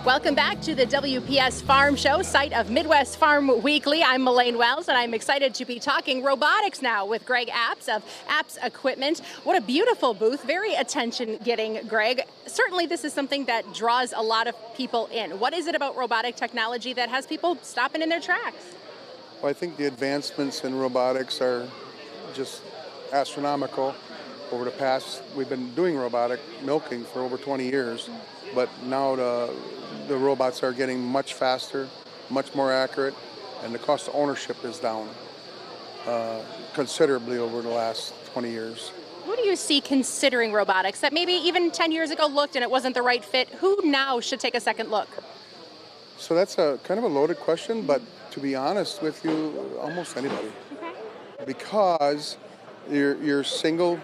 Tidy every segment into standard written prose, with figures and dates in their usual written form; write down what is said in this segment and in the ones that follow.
Welcome back to the WPS Farm Show, site of Midwest Farm Weekly. I'm Elaine Wells, and I'm excited to be talking robotics now with Greg Apps of Apps Equipment. What a beautiful booth, very attention-getting, Greg. Certainly this is something that draws a lot of people in. What is it about robotic technology that has people stopping in their tracks? Well, I think the advancements in robotics are just astronomical. Over the past, we've been doing robotic milking for over 20 years, but now the robots are getting much faster, much more accurate, and the cost of ownership is down considerably over the last 20 years. Who do you see considering robotics that maybe even 10 years ago looked and it wasn't the right fit? Who now should take a second look? So that's a kind of a loaded question, but to be honest with you, almost anybody. Okay. Because you're single,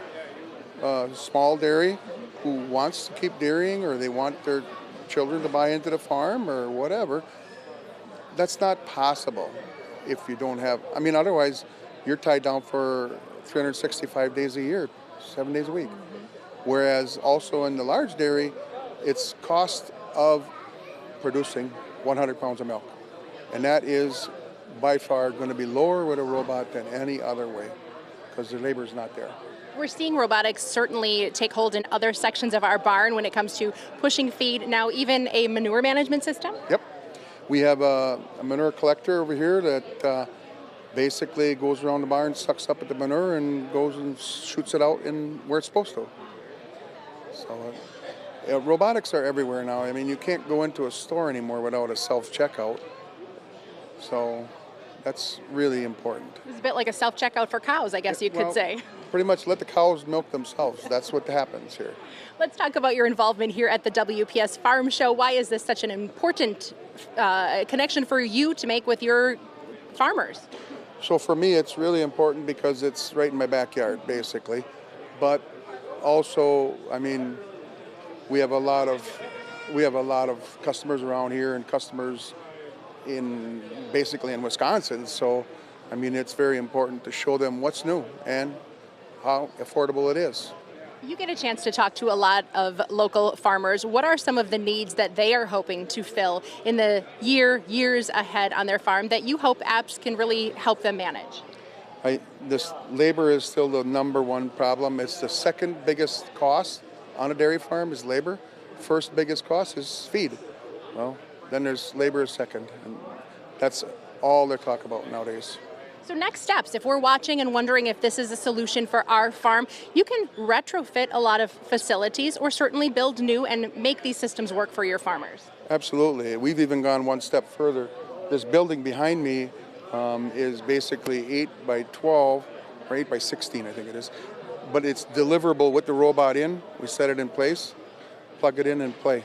small dairy who wants to keep dairying, or they want their children to buy into the farm or whatever. That's not possible if you don't have, otherwise you're tied down for 365 days a year, 7 days a week. Whereas also in the large dairy, it's cost of producing 100 pounds of milk. And that is by far going to be lower with a robot than any other way because the labor is not there. We're seeing robotics certainly take hold in other sections of our barn when it comes to pushing feed, now even a manure management system? Yep. We have a manure collector over here that basically goes around the barn, sucks up at the manure, and goes and shoots it out in where it's supposed to. So robotics are everywhere now. I mean, you can't go into a store anymore without a self-checkout. So that's really important. It's a bit like a self-checkout for cows, I guess you could say. Pretty much let the cows milk themselves. That's what happens here. Let's talk about your involvement here at the WPS Farm Show. Why is this such an important connection for you to make with your farmers? So for me, it's really important because it's right in my backyard, basically. But also, we have a lot of customers around here and customers basically in Wisconsin. So, it's very important to show them what's new and how affordable it is. You get a chance to talk to a lot of local farmers. What are some of the needs that they are hoping to fill in the years ahead on their farm that you hope apps can really help them manage? This labor is still the number one problem. It's the second biggest cost on a dairy farm is labor. First biggest cost is feed. Well, then there's labor second, and that's all they're talking about nowadays. So next steps, if we're watching and wondering if this is a solution for our farm, you can retrofit a lot of facilities or certainly build new and make these systems work for your farmers. Absolutely. We've even gone one step further. This building behind me is basically 8 by 12 or 8 by 16, I think it is. But it's deliverable with the robot in. We set it in place, plug it in and play.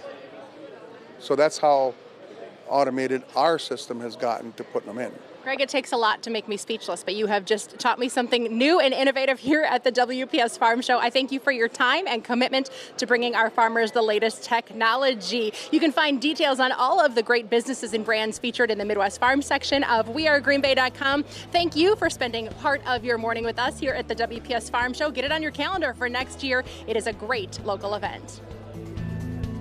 So that's how automated our system has gotten to putting them in. Greg, it takes a lot to make me speechless, but you have just taught me something new and innovative here at the WPS Farm Show. I thank you for your time and commitment to bringing our farmers the latest technology. You can find details on all of the great businesses and brands featured in the Midwest Farm section of wearegreenbay.com. Thank you for spending part of your morning with us here at the WPS Farm Show. Get it on your calendar for next year. It is a great local event.